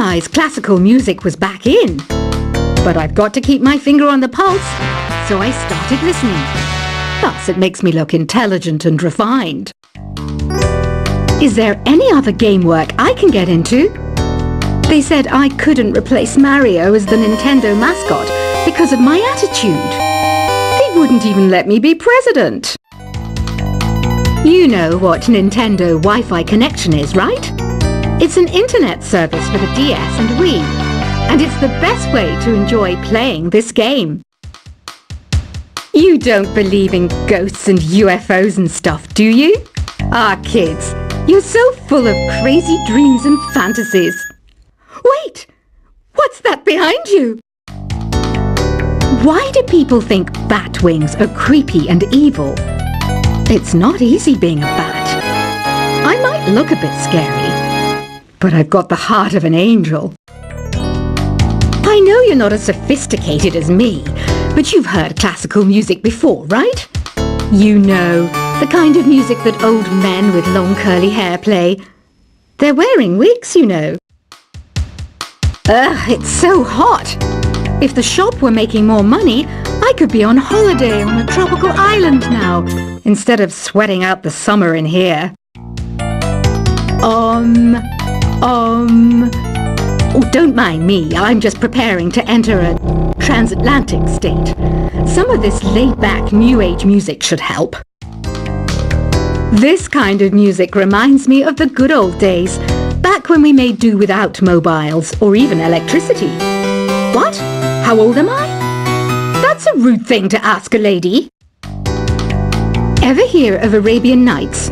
realize classical music was back in. But I've got to keep my finger on the pulse, so I started listening. Thus, it makes me look intelligent and refined. Is there any other game work I can get into? They said I couldn't replace Mario as the Nintendo mascot because of my attitude. They wouldn't even let me be president. You know what Nintendo Wi-Fi connection is, right? It's an internet service for the DS and Wii, and it's the best way to enjoy playing this game. You don't believe in ghosts and UFOs and stuff, do you? Ah, kids, you're so full of crazy dreams and fantasies. Wait! What's that behind you? Why do people think bat wings are creepy and evil? It's not easy being a bat. I might look a bit scary, but I've got the heart of an angel. I know you're not as sophisticated as me, but you've heard classical music before, right? You know, the kind of music that old men with long curly hair play. They're wearing wigs, you know. Ugh, it's so hot. If the shop were making more money, I could be on holiday on a tropical island now, instead of sweating out the summer in here. Oh, don't mind me, I'm just preparing to enter a transatlantic state. Some of this laid-back New Age music should help. This kind of music reminds me of the good old days, back when we made do without mobiles or even electricity. What? How old am I? That's a rude thing to ask a lady. Ever hear of Arabian Nights?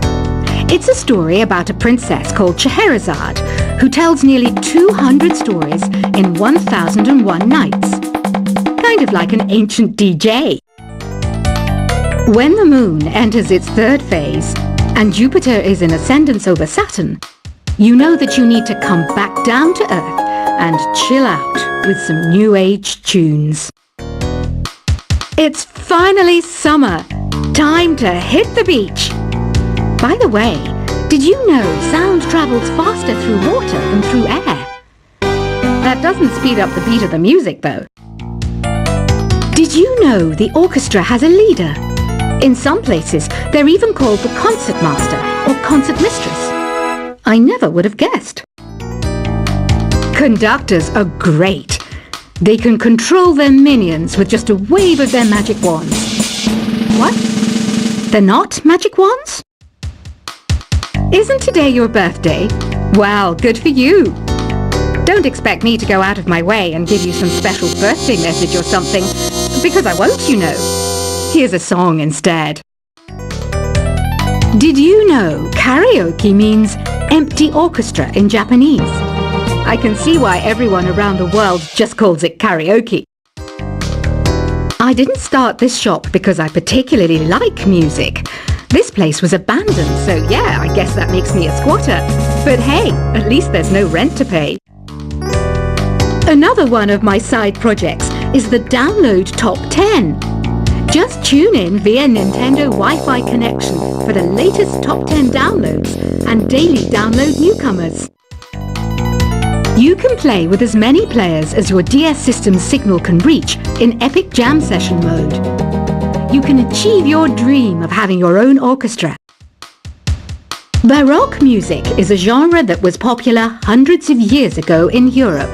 It's a story about a princess called Scheherazade, who tells nearly 200 stories in 1001 nights. Kind of like an ancient DJ. When the moon enters its third phase, and Jupiter is in ascendance over Saturn, you know that you need to come back down to Earth and chill out with some New Age tunes. It's finally summer. Time to hit the beach. By the way, did you know sound travels faster through water than through air? That doesn't speed up the beat of the music, though. Did you know the orchestra has a leader? In some places, they're even called the concert master or concert mistress. I never would have guessed. Conductors are great. They can control their minions with just a wave of their magic wands. What? They're not magic wands? Isn't today your birthday? Well, good for you. Don't expect me to go out of my way and give you some special birthday message or something, because I won't, you know. Here's a song instead. Did you know karaoke means empty orchestra in Japanese? I can see why everyone around the world just calls it karaoke. I didn't start this shop because I particularly like music. This place was abandoned, so yeah, I guess that makes me a squatter. But hey, at least there's no rent to pay. Another one of my side projects is the Download Top 10. Just tune in via Nintendo Wi-Fi connection for the latest top 10 downloads and daily download newcomers. You can play with as many players as your DS system's signal can reach in Epic Jam Session mode. You can achieve your dream of having your own orchestra. Baroque music is a genre that was popular hundreds of years ago in Europe.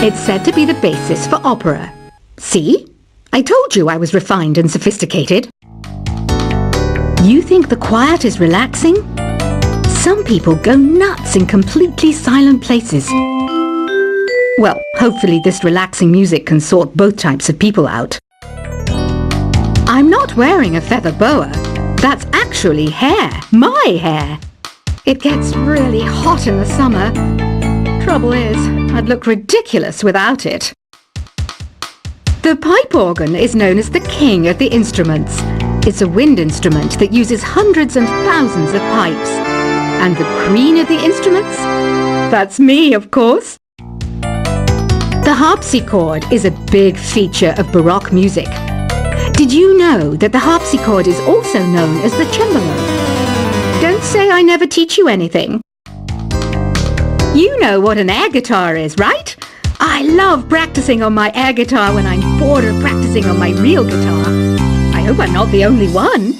It's said to be the basis for opera. See? I told you I was refined and sophisticated. You think the quiet is relaxing? Some people go nuts in completely silent places. Well, hopefully this relaxing music can sort both types of people out. I'm not wearing a feather boa. That's actually hair. My hair. It gets really hot in the summer. Trouble is, I'd look ridiculous without it. The pipe organ is known as the king of the instruments. It's a wind instrument that uses hundreds and thousands of pipes. And the queen of the instruments? That's me, of course. The harpsichord is a big feature of Baroque music. Did you know that the harpsichord is also known as the cembalo? Don't say I never teach you anything. You know what an air guitar is, right? I love practicing on my air guitar when I'm bored of practicing on my real guitar. I hope I'm not the only one.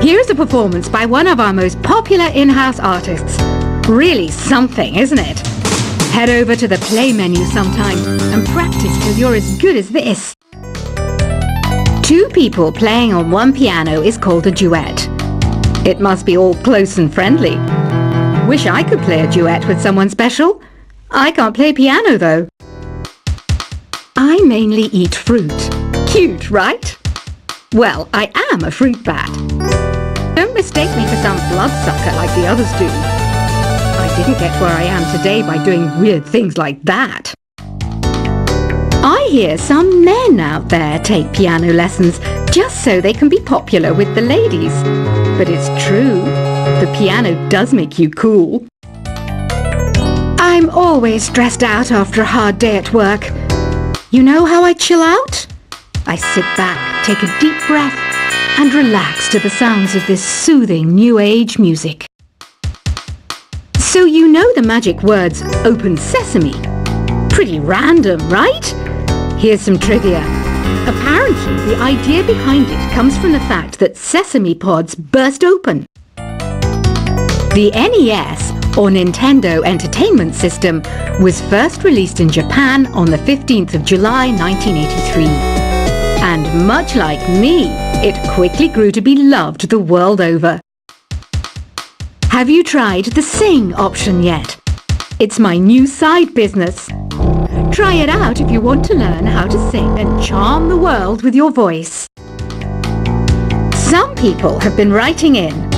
Here's a performance by one of our most popular in-house artists. Really something, isn't it? Head over to the play menu sometime and practice till you're as good as this. Two people playing on one piano is called a duet. It must be all close and friendly. Wish I could play a duet with someone special. I can't play piano though. I mainly eat fruit. Cute, right? Well, I am a fruit bat. Don't mistake me for some bloodsucker like the others do. I didn't get where I am today by doing weird things like that. I hear some men out there take piano lessons just so they can be popular with the ladies. But it's true, the piano does make you cool. I'm always stressed out after a hard day at work. You know how I chill out? I sit back, take a deep breath, and relax to the sounds of this soothing new age music. So you know the magic words "Open Sesame"? Pretty random, right? Here's some trivia. Apparently, the idea behind it comes from the fact that sesame pods burst open. The NES, or Nintendo Entertainment System, was first released in Japan on the 15th of July 1983. And much like me, it quickly grew to be loved the world over. Have you tried the Sing option yet? It's my new side business. Try it out if you want to learn how to sing and charm the world with your voice. Some people have been writing in,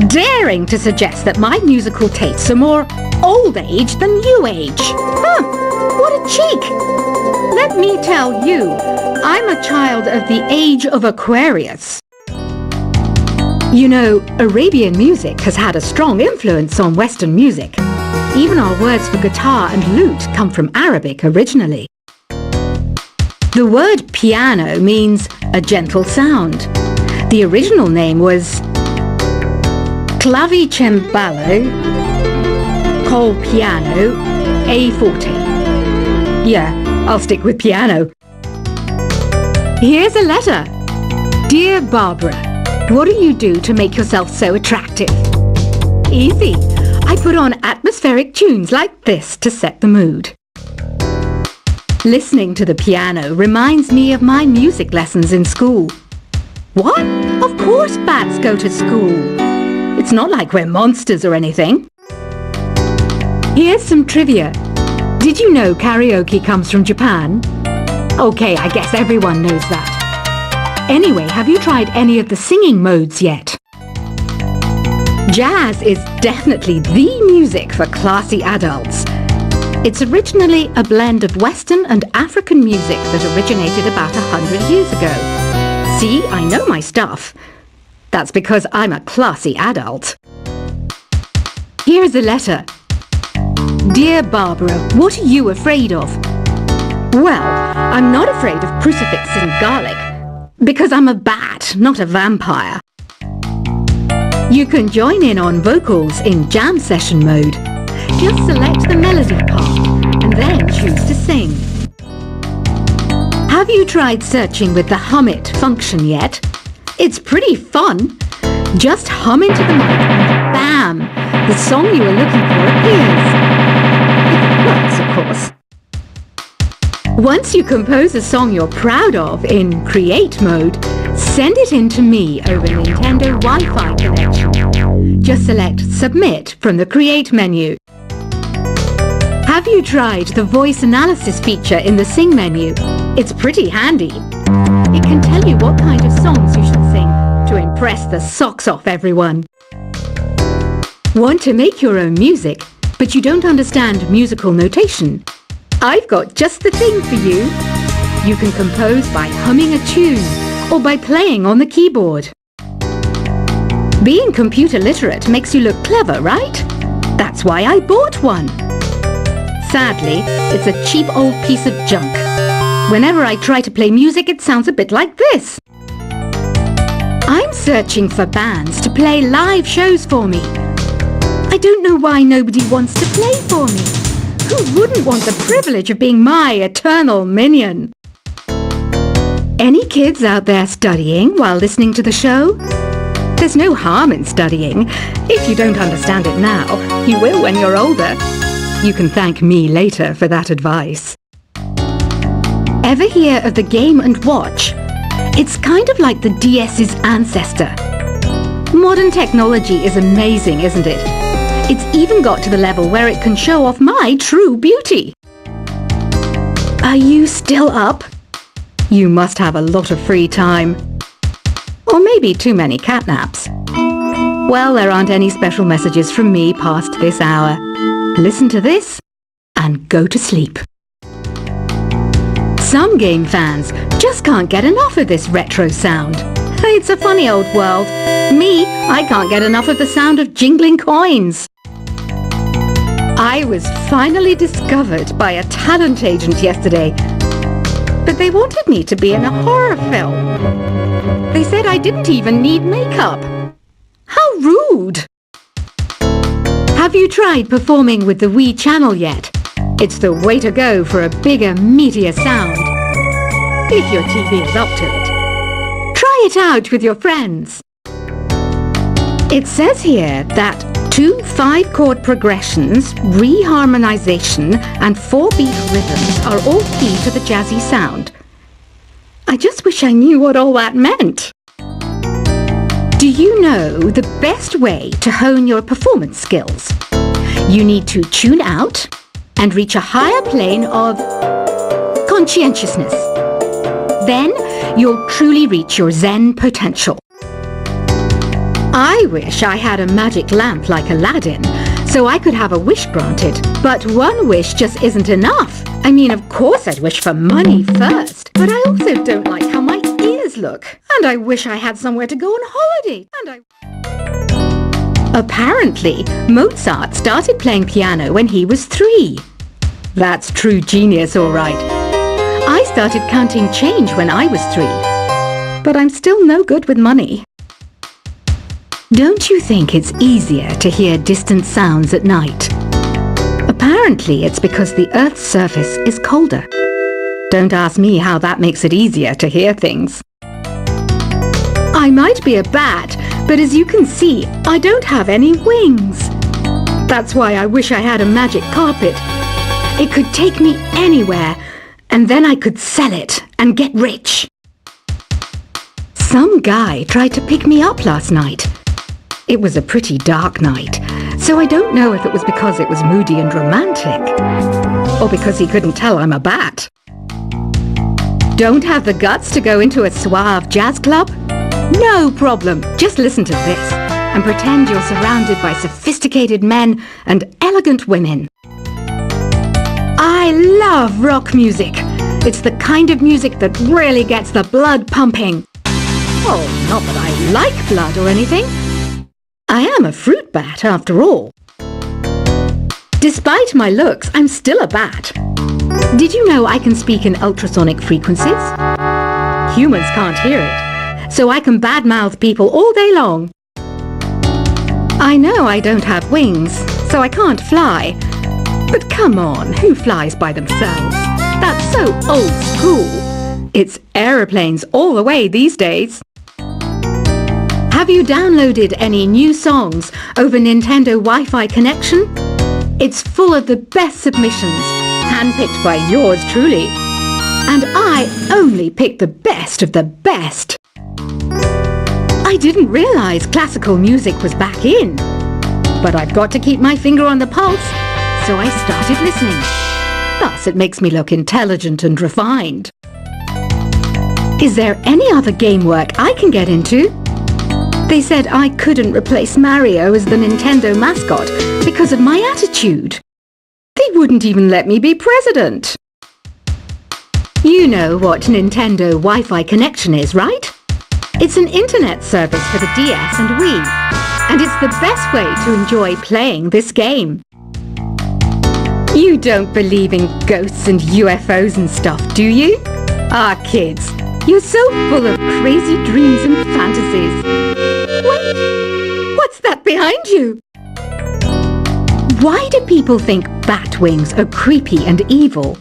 daring to suggest that my musical tastes are more old age than new age. Huh, what a cheek! Let me tell you, I'm a child of the age of Aquarius. You know, Arabian music has had a strong influence on Western music. Even our words for guitar and lute come from Arabic originally. The word piano means a gentle sound. The original name was clavicembalo col piano a forte. Yeah, I'll stick with piano. Here's a letter. Dear Barbara, what do you do to make yourself so attractive? Easy. I put on atmospheric tunes like this to set the mood. Listening to the piano reminds me of my music lessons in school. What? Of course bats go to school. It's not like we're monsters or anything. Here's some trivia. Did you know karaoke comes from Japan? Okay, I guess everyone knows that. Anyway, have you tried any of the singing modes yet? Jazz is definitely the music for classy adults. It's originally a blend of Western and African music that originated about 100 years ago. See, I know my stuff. That's because I'm a classy adult. Here's a letter. Dear Barbara, what are you afraid of? Well, I'm not afraid of crucifix and garlic, because I'm a bat, not a vampire. You can join in on vocals in jam session mode. Just select the melody part and then choose to sing. Have you tried searching with the Hum It function yet? It's pretty fun. Just hum into the mic and bam! The song you were looking for appears. If it works, of course. Once you compose a song you're proud of in Create mode, send it in to me over Nintendo Wi-Fi connection. Just select Submit from the Create menu. Have you tried the voice analysis feature in the Sing menu? It's pretty handy. It can tell you what kind of songs you should sing to impress the socks off everyone. Want to make your own music, but you don't understand musical notation? I've got just the thing for you. You can compose by humming a tune or by playing on the keyboard. Being computer literate makes you look clever, right? That's why I bought one. Sadly, it's a cheap old piece of junk. Whenever I try to play music, it sounds a bit like this. I'm searching for bands to play live shows for me. I don't know why nobody wants to play for me. Who wouldn't want the privilege of being my eternal minion? Any kids out there studying while listening to the show? There's no harm in studying. If you don't understand it now, you will when you're older. You can thank me later for that advice. Ever hear of the Game & Watch? It's kind of like the DS's ancestor. Modern technology is amazing, isn't it? It's even got to the level where it can show off my true beauty. Are you still up? You must have a lot of free time. Or maybe too many catnaps. Well, there aren't any special messages from me past this hour. Listen to this and go to sleep. Some game fans just can't get enough of this retro sound. It's a funny old world. Me, I can't get enough of the sound of jingling coins. I was finally discovered by a talent agent yesterday, but they wanted me to be in a horror film. They said I didn't even need makeup. How rude! Have you tried performing with the Wii channel yet? It's the way to go for a bigger, meatier sound. If your TV is up to it. Try it out with your friends. It says here that 2 5-chord progressions, reharmonization and 4-beat rhythms are all key to the jazzy sound. I just wish I knew what all that meant. Do you know the best way to hone your performance skills? You need to tune out and reach a higher plane of conscientiousness. Then you'll truly reach your Zen potential. I wish I had a magic lamp like Aladdin, so I could have a wish granted. But one wish just isn't enough. I mean, of course I'd wish for money first, but I also don't like how my ears look. And I wish I had somewhere to go on holiday. Apparently, Mozart started playing piano when he was 3. That's true genius, all right. I started counting change when I was 3. But I'm still no good with money. Don't you think it's easier to hear distant sounds at night? Apparently, it's because the Earth's surface is colder. Don't ask me how that makes it easier to hear things. I might be a bat, but as you can see, I don't have any wings. That's why I wish I had a magic carpet. It could take me anywhere, and then I could sell it and get rich. Some guy tried to pick me up last night. It was a pretty dark night, so I don't know if it was because it was moody and romantic, or because he couldn't tell I'm a bat. Don't have the guts to go into a suave jazz club? No problem. Just listen to this and pretend you're surrounded by sophisticated men and elegant women. I love rock music. It's the kind of music that really gets the blood pumping. Oh, not that I like blood or anything. I am a fruit bat, after all. Despite my looks, I'm still a bat. Did you know I can speak in ultrasonic frequencies? Humans can't hear it, so I can badmouth people all day long. I know I don't have wings, so I can't fly. But come on, who flies by themselves? That's so old school. It's aeroplanes all the way these days. Have you downloaded any new songs over Nintendo Wi-Fi connection? It's full of the best submissions, handpicked by yours truly. And I only picked the best of the best. I didn't realize classical music was back in. But I've got to keep my finger on the pulse, so I started listening. Thus, it makes me look intelligent and refined. Is there any other game work I can get into? They said I couldn't replace Mario as the Nintendo mascot because of my attitude. They wouldn't even let me be president. You know what Nintendo Wi-Fi connection is, right? It's an internet service for the DS and Wii, and it's the best way to enjoy playing this game. You don't believe in ghosts and UFOs and stuff, do you? Ah, kids, you're so full of crazy dreams and fantasies. Wait, what's that behind you? Why do people think bat wings are creepy and evil?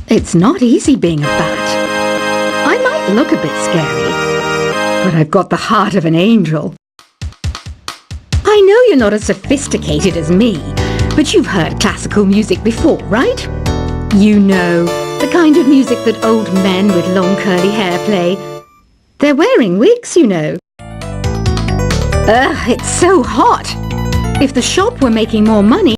It's not easy being a bat. I might look a bit scary, but I've got the heart of an angel. I know you're not as sophisticated as me, but you've heard classical music before, right? You know, the kind of music that old men with long curly hair play. They're wearing wigs, you know. Ugh, it's so hot. If the shop were making more money,